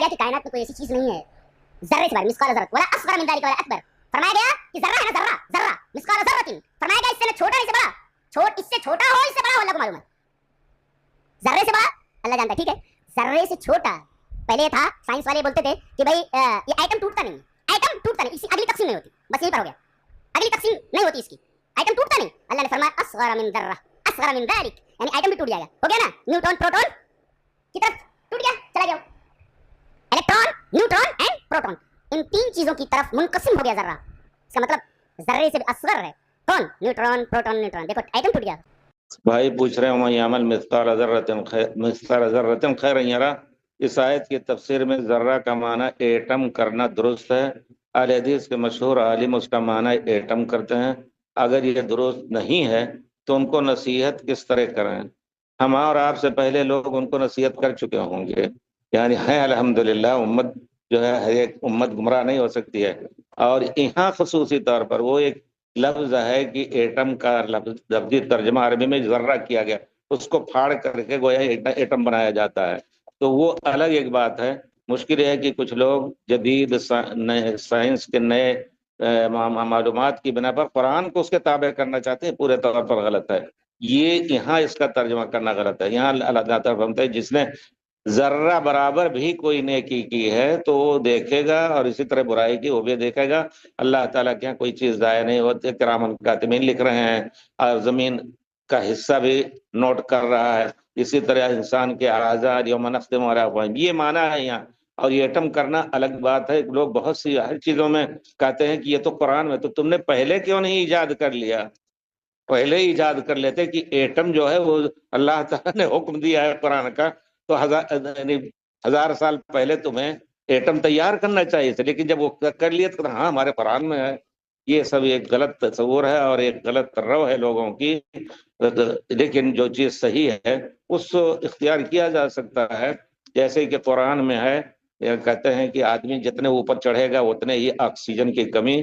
گیا کہ کائنات میں کوئی ایسی چیز نہیں ہے ذرے سے بڑی مسقال ذرۃ ولا اصغر من ذلك ولا اکبر. فرمایا گیا کہ ذرہ ہے نا ذرہ ذرہ مسقال ذرۃ، فرمایا گیا اس سے نہ چھوٹا نہیں سے بڑا، اس سے چھوٹا ہو اس سے بڑا ہو، اللہ کو معلوم ہے. ذرے سے بڑا اللہ جانتا ہے، ٹھیک ہے. ذرے سے چھوٹا پہلے یہ تھا، سائنس والے بولتے تھے کہ بھائی یہ ایٹم ٹوٹتا نہیں، ایٹم ٹوٹتا نہیں، اس کی اگلی تقسیم نہیں ہوتی، بس یہی پر ہو گیا، اگلی تقسیم نہیں ہوتی اس کی، ایٹم ٹوٹتا نہیں. اللہ نے فرمایا اصغر من ذرہ اصغر من ذلك، یعنی ایٹم بھی ٹوٹ جائے گا. ہو گیا نا، نیوٹرون پروٹون کی طرف ٹوٹ گیا، چلا گیا الیکٹران نیوٹرون اینڈ پروٹون، ان تین چیزوں کی طرف منقسم ہو گیا ذرہ. اس کا مطلب ذرے سے بھی اصغر ہے کون؟ Neutron proton neutron. دیکھو ایٹم ٹوٹ گیا. بھائی پوچھ رہے ہیں وہاں یعمل مثقال ذرۃ خیرا یرا، اس آیت کی تفسیر میں ذرہ کا معنی ایٹم کرنا درست ہے. اہل حدیث کے مشہور عالم اس کا معنی ایٹم کرتے ہیں. اگر یہ درست نہیں ہے تو ان کو نصیحت کس طرح کریں؟ ہم اور آپ سے پہلے لوگ ان کو نصیحت کر چکے ہوں گے، یعنی ہے الحمدللہ. امت جو ہے ہر ایک امت گمراہ نہیں ہو سکتی ہے. اور یہاں خصوصی طور پر وہ ایک لفظ ہے کہ ایٹم کا لفظی ترجمہ عربی میں ذرہ کیا گیا، اس کو پھاڑ کر کے گویا ایٹم بنایا جاتا ہے، تو وہ الگ ایک بات ہے. مشکل ہے کہ کچھ لوگ جدید سائنس کے نئے معلومات کی بنا پر قرآن کو اس کے تابع کرنا چاہتے ہیں، پورے طور پر غلط ہے. یہ یہاں اس کا ترجمہ کرنا غلط ہے. یہاں اللہ تعالیٰ فرماتا ہے جس نے ذرہ برابر بھی کوئی نیکی کی ہے تو وہ دیکھے گا، اور اسی طرح برائی کی وہ بھی دیکھے گا. اللہ تعالیٰ کے یہاں کوئی چیز ضائع نہیں ہوتی. کرام کاتبین لکھ رہے ہیں اور زمین کا حصہ بھی نوٹ کر رہا ہے. اسی طرح انسان کے اعضاء یوم نختم علی افواہہم، یہ معنی ہے یہاں. اور یہ ایٹم کرنا الگ بات ہے. لوگ بہت سی ہر چیزوں میں کہتے ہیں کہ یہ تو قرآن میں، تو تم نے پہلے کیوں نہیں ایجاد کر لیا؟ پہلے ایجاد کر لیتے کہ ایٹم جو ہے وہ اللہ تعالیٰ نے حکم دیا ہے قرآن کا، تو ہزار سال پہلے تمہیں ایٹم تیار کرنا چاہیے تھا. لیکن جب وہ کر لیے تو ہاں ہمارے قرآن میں ہے. یہ سب ایک غلط تصور ہے اور ایک غلط رو ہے لوگوں کی. لیکن جو چیز صحیح ہے اس کو اختیار کیا جا سکتا ہے. جیسے کہ قرآن میں ہے، کہتے ہیں کہ آدمی جتنے اوپر چڑھے گا اتنے ہی آکسیجن کی کمی.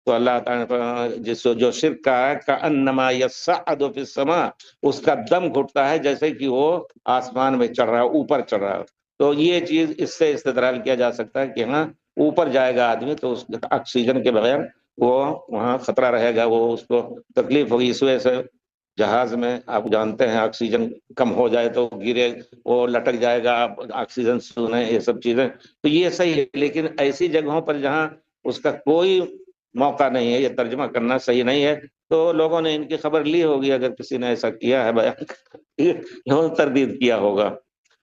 تو اللہ تعالیٰ جو شرک کا ہے کأنما یصعد فی السماء، اس کا دم گھٹتا ہے جیسے کہ وہ آسمان میں چڑھ رہا ہے، اوپر چڑھ رہا ہے. تو یہ چیز اس سے استدلال کیا جا سکتا ہے کہ ہاں اوپر جائے گا آدمی تو اس آکسیجن کے بغیر وہ وہاں خطرہ رہے گا، وہ اس کو تکلیف ہوگی. اس وجہ سے جہاز میں آپ جانتے ہیں آکسیجن کم ہو جائے تو گرے، وہ لٹک جائے گا، آکسیجن سونے، یہ سب چیزیں. تو یہ صحیح ہے. لیکن ایسی جگہوں پر جہاں اس کا کوئی موقع نہیں ہے، یہ ترجمہ کرنا صحیح نہیں ہے، تو لوگوں نے ان کی خبر لی ہوگی. اگر کسی نے ایسا کیا ہے بیان تردید کیا ہوگا.